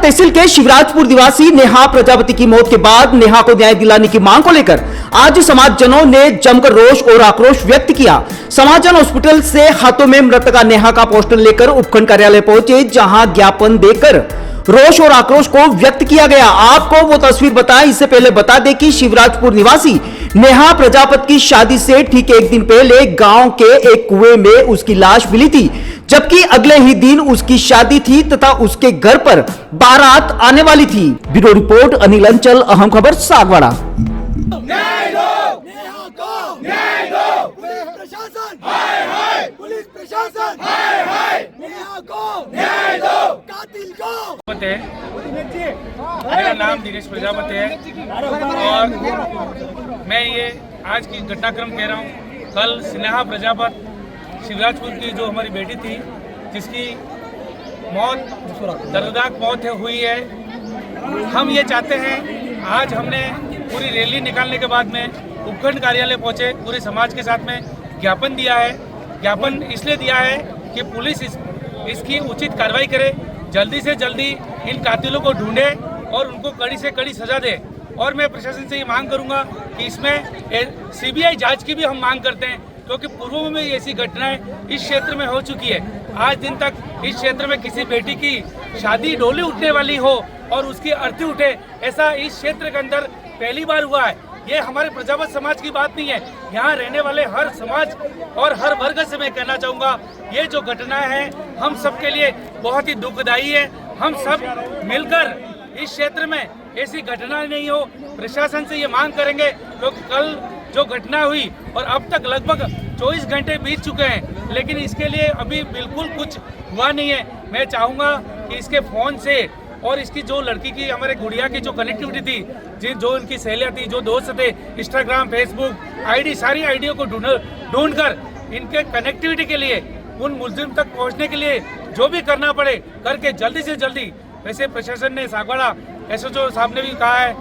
तहसील के शिवराजपुर निवासी नेहा प्रजापति की मौत के बाद नेहा को न्याय दिलाने की मांग को लेकर आज समाजजनों ने जमकर रोष और आक्रोश व्यक्त किया। समाजजन हॉस्पिटल से हाथों में मृतका नेहा का पोस्टर लेकर उपखंड कार्यालय पहुंचे, जहां ज्ञापन देकर रोष और आक्रोश को व्यक्त किया गया। आपको वो तस्वीर बताएं, इससे पहले बता दें कि शिवराजपुर निवासी नेहा प्रजापति की शादी से ठीक एक दिन पहले गांव के एक कुएं में उसकी लाश मिली थी, जबकि अगले ही दिन उसकी शादी थी तथा उसके घर पर बारात आने वाली थी। ब्यूरो रिपोर्ट अनिल अंचल, अहम खबर सागवाड़ा। न्याय दो, नेहा को न्याय दो, पुलिस प्रशासन हाय हाय, पुलिस प्रशासन हाय हाय, नेहा को न्याय दो, कातिल को। मेरा नाम दिनेश प्रजापति है और मैं ये आज की घटनाक्रम कह रहा हूँ। कल नेहा प्रजापति शिवराजपुर की जो हमारी बेटी थी, जिसकी मौत दर्दनाक मौत हुई है, हम ये चाहते हैं, आज हमने पूरी रैली निकालने के बाद में उपखंड कार्यालय पहुंचे, पूरे समाज के साथ में ज्ञापन दिया है। ज्ञापन इसलिए दिया है कि पुलिस इसकी उचित कार्रवाई करे, जल्दी से जल्दी इन कातिलों को ढूंढे और उनको कड़ी से कड़ी सजा दे। और मैं प्रशासन से ये मांग करूंगा कि इसमें सीबीआई जांच की भी हम मांग करते हैं, क्योंकि पूर्व में ऐसी घटनाएं इस क्षेत्र में हो चुकी है। आज दिन तक इस क्षेत्र में किसी बेटी की शादी डोली उठने वाली हो और उसकी अर्थी उठे, ऐसा इस क्षेत्र के अंदर पहली बार हुआ है। ये हमारे प्रजापति समाज की बात नहीं है, यहाँ रहने वाले हर समाज और हर वर्ग से मैं कहना चाहूँगा, ये जो घटना है हम सबके लिए बहुत ही दुखदायी है। हम सब मिलकर इस क्षेत्र में ऐसी घटना नहीं हो, प्रशासन से ये मांग करेंगे, क्योंकि कल जो घटना हुई और अब तक लगभग 24 घंटे बीत चुके हैं, लेकिन इसके लिए अभी बिल्कुल कुछ हुआ नहीं है। मैं चाहूँगा कि इसके फ़ोन से और इसकी जो लड़की की, हमारे गुड़िया की जो कनेक्टिविटी थी, जो इनकी सहेलियाँ थी, जो दोस्त थे, इंस्टाग्राम, फेसबुक आईडी, सारी आईडियों को ढूंढ कर इनके कनेक्टिविटी के लिए, उन मुलजिम तक पहुँचने के लिए जो भी करना पड़े करके जल्दी से जल्दी। वैसे प्रशासन ने सागवाड़ा एसएचओ साहब ने भी कहा है,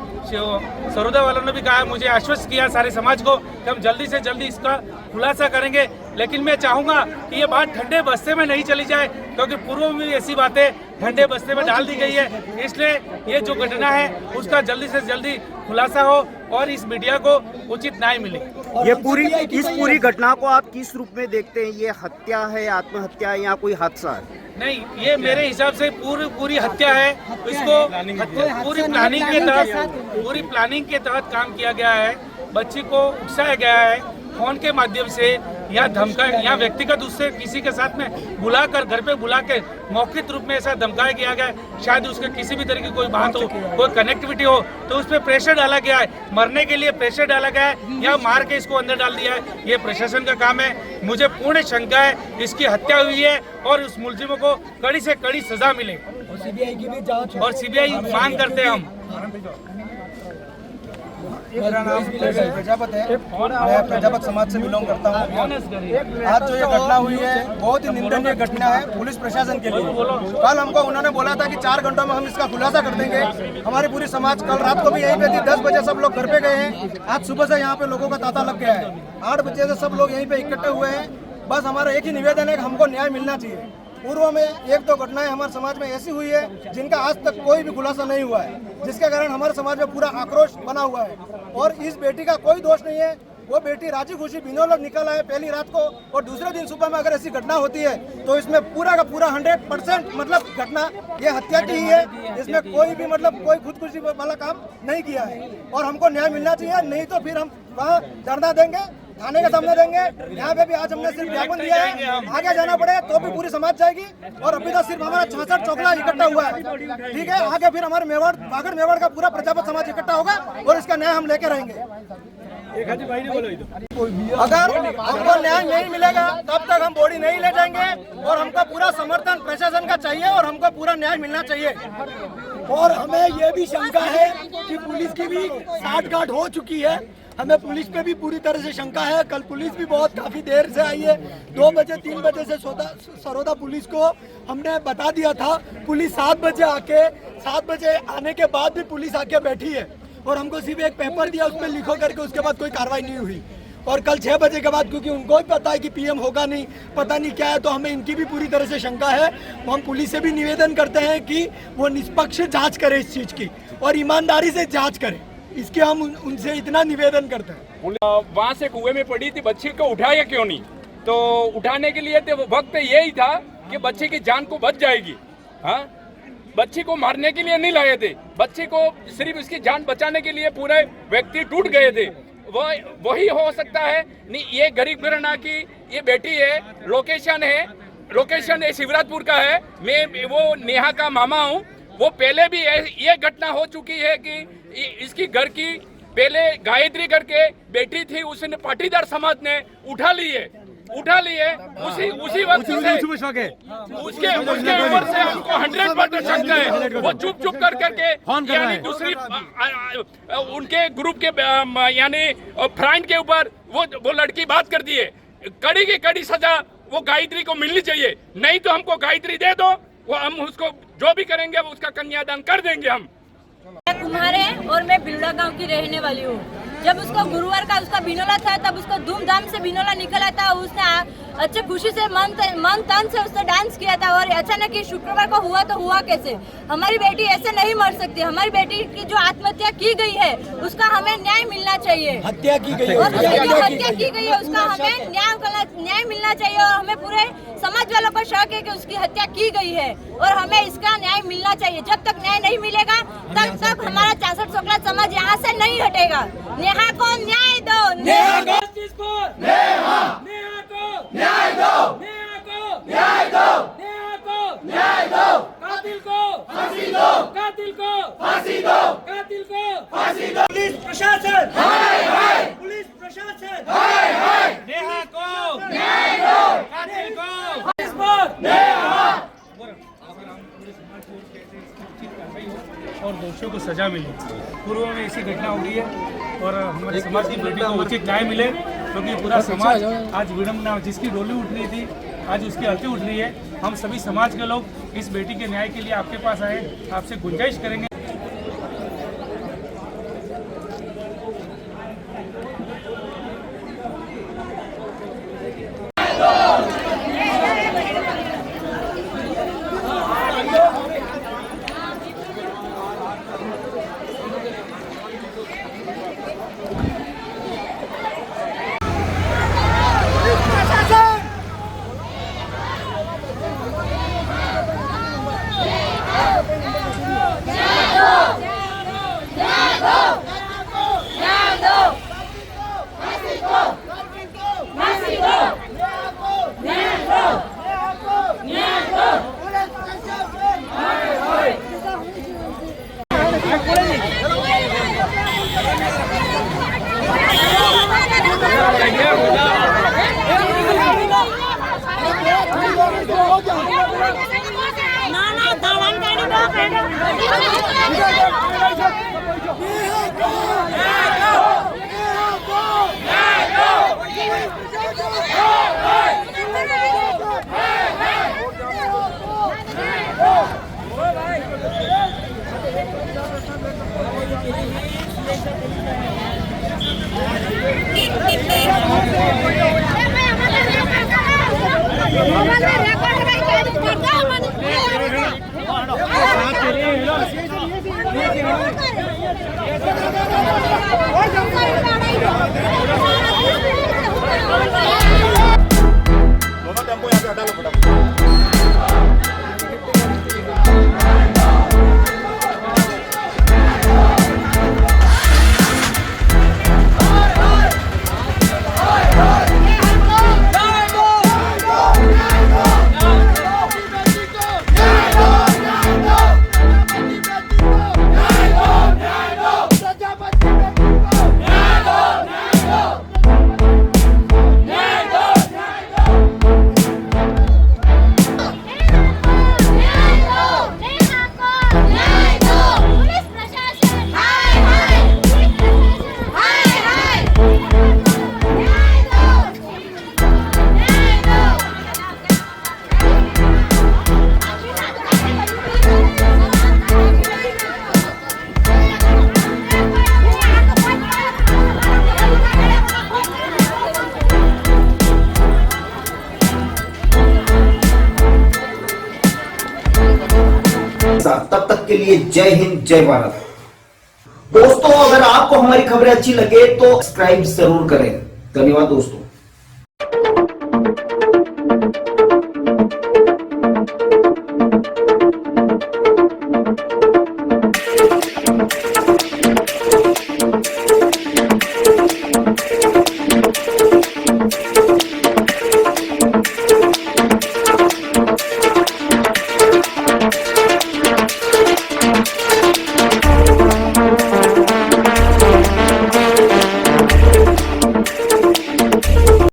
सरोदा वालों ने भी कहा है, मुझे आश्वस्त किया सारे समाज को कि हम जल्दी से जल्दी इसका खुलासा करेंगे। लेकिन मैं चाहूँगा कि ये बात ठंडे बस्ते में नहीं चली जाए, क्योंकि पूर्व में भी ऐसी बातें ठंडे बस्ते में डाल दी गई है। इसलिए ये जो घटना है उसका जल्दी से जल्दी खुलासा हो और इस मीडिया को उचित न्याय मिले। ये पूरी घटना को आप किस रूप में देखते हैं? ये हत्या है, आत्महत्या है या कोई हादसा है? नहीं, ये मेरे हिसाब से पूरी हत्या है। इसको पूरी प्लानिंग के तहत काम किया गया है। बच्ची को उकसाया गया है फोन के माध्यम से, या धमकाया, या व्यक्तिगत उससे किसी के साथ में बुलाकर, घर पे बुला के मौखिक रूप में ऐसा धमकाया गया है। शायद उसके किसी भी तरह की कोई बात हो, कोई कनेक्टिविटी हो, तो उस पर प्रेशर डाला गया है, मरने के लिए प्रेशर डाला गया है, या मार के इसको अंदर डाल दिया है। ये प्रशासन का काम है। मुझे पूर्ण शंका है इसकी हत्या हुई है और उस मुलजिमों को कड़ी से कड़ी सजा मिले और सीबीआई की भी जांच, और सीबीआई मांग करते हैं हम। मेरा नाम प्रजापति है, मैं प्रजापति समाज से बिलोंग करता हूँ। आज जो ये घटना हुई है बहुत ही निंदनीय घटना है पुलिस प्रशासन के लिए। कल हमको उन्होंने बोला था कि 4 घंटों में हम इसका खुलासा कर देंगे। हमारी पूरी समाज कल रात को भी यहीं पे थी, 10 बजे सब लोग घर पे गए हैं। आज सुबह से यहाँ पे लोगों का तांता लग गया है, 8 बजे से सब लोग यहीं पे इकट्ठे हुए हैं। बस हमारा एक ही निवेदन है कि हमको न्याय मिलना चाहिए। पूर्व में 1-2 घटनाएं हमारे समाज में ऐसी हुई है जिनका आज तक कोई भी खुलासा नहीं हुआ है, जिसके कारण हमारे समाज में पूरा आक्रोश बना हुआ है। और इस बेटी का कोई दोष नहीं है, वो बेटी राजी खुशी बिनौलत निकल आए पहली रात को, और दूसरे दिन सुबह में अगर ऐसी घटना होती है तो इसमें पूरा का पूरा 100% मतलब घटना ये हत्या की ही है। इसमें कोई भी मतलब कोई खुदकुशी वाला काम नहीं किया है और हमको न्याय मिलना चाहिए। नहीं तो फिर हम वहाँ धरना देंगे, थाने के सामने देंगे। यहाँ पे भी आज हमने सिर्फ ज्ञापन दिया है, आगे जाना पड़े तो भी पूरी समाज जाएगी। और अभी तो सिर्फ हमारा 66 चौकला इकट्ठा हुआ है, ठीक है। आगे फिर हमारे बागड़ मेवाड़ का पूरा प्रजापति समाज इकट्ठा होगा और इसका न्याय हम लेके रहेंगे। अगर हमको न्याय नहीं मिलेगा तब तक हम बॉडी नहीं ले जाएंगे और हमको पूरा समर्थन प्रशासन का चाहिए और हमको पूरा न्याय मिलना चाहिए। और हमें ये भी शंका है कि पुलिस की भी साठगांठ हो चुकी है। हमें पुलिस पे भी पूरी तरह से शंका है। कल पुलिस भी काफी देर से आई है, 2 बजे 3 बजे से सरोदा पुलिस को हमने बता दिया था। पुलिस 7 बजे आने के बाद भी पुलिस आके बैठी है और हमको सिर्फ एक पेपर दिया, उसमें लिखो करके, उसके बाद कोई कार्रवाई नहीं हुई। और कल 6 बजे के बाद, क्योंकि उनको भी पता है कि पीएम होगा नहीं, पता नहीं क्या है, तो हमें इनकी भी पूरी तरह से शंका है। हम पुलिस से भी निवेदन करते हैं कि वो निष्पक्ष जांच करे इस चीज़ की और ईमानदारी से जांच करे, इसके हम उनसे इतना निवेदन करते हैं। वहाँ से कुएं में पड़ी थी, बच्ची को उठाया क्यों नहीं? तो उठाने के लिए तो वक्त यही था कि बच्चे की जान को बच जाएगी। हाँ, बच्ची को मारने के लिए नहीं लाए थे, बच्ची को सिर्फ इसकी जान बचाने के लिए पूरे व्यक्ति टूट गए थे। वही हो सकता है। नहीं, ये गरीब घराना की ये बेटी है, लोकेशन है शिवराजपुर का है। मैं वो नेहा का मामा हूँ। वो पहले भी ये घटना हो चुकी है कि इसकी घर की पहले गायत्री करके बेटी थी, उसने पाटीदार समाज ने उठा ली है। उसी वक्त से उसके ऊपर से हमको 100% शक है। वो चुप करके यानी दूसरी उनके ग्रुप के यानी फ्रेंड के ऊपर वो लड़की बात कर दी है। कड़ी की कड़ी सजा वो गायत्री को मिलनी चाहिए, नहीं तो हमको गायत्री दे दो, वो हम उसको जो भी करेंगे वो उसका कन्यादान कर देंगे। हम कुम्हार है और मैं बिलड़ा गांव की रहने वाली हूँ। जब उसको गुरुवार का उसका बिनोला था, तब उसको धूमधाम से बिनोला निकला था। उसने अच्छे खुशी से मन तन से उसने डांस किया था, और अचानक ही शुक्रवार को हुआ तो हुआ कैसे? हमारी बेटी ऐसे नहीं मर सकती। हमारी बेटी की जो आत्महत्या की गई है उसका हमें न्याय मिलना चाहिए। हत्या की गई है, और जो हत्या की गई है उसका हमें न्याय मिलना चाहिए। और हमें पूरे समाज वालों को शक है कि उसकी हत्या की गई है और हमें इसका न्याय मिलना चाहिए। जब तक न्याय नहीं मिलेगा तब तक हमारा 64 सोकला समाज यहाँ से नहीं हटेगा। नेहा को न्याय दो, नेहा को न्याय दो, नेहा को न्याय दो, नेहा को न्याय दो, कातिल को फांसी दो, कातिल को फांसी दो, कातिल को फांसी दो। पुलिस प्रशासन हाय हाय, पुलिस प्रशासन हाय हाय, नेहा को न्याय दो, कातिल को फांसी दो, नेहा। और दोषियों को सजा मिले। पूर्व में ऐसी घटना हो रही है और हमारे समाज की बेटी को उचित न्याय मिले, क्योंकि पूरा समाज आज विडम्बना, जिसकी डोली उठ रही थी आज उसकी अर्थी उठ रही है। हम सभी समाज के लोग इस बेटी के न्याय के लिए आपके पास आए, आपसे गुंजाइश करेंगे। तब तक के लिए जय हिंद, जय भारत। दोस्तों, अगर आपको हमारी खबरें अच्छी लगे तो सब्सक्राइब जरूर करें। धन्यवाद दोस्तों।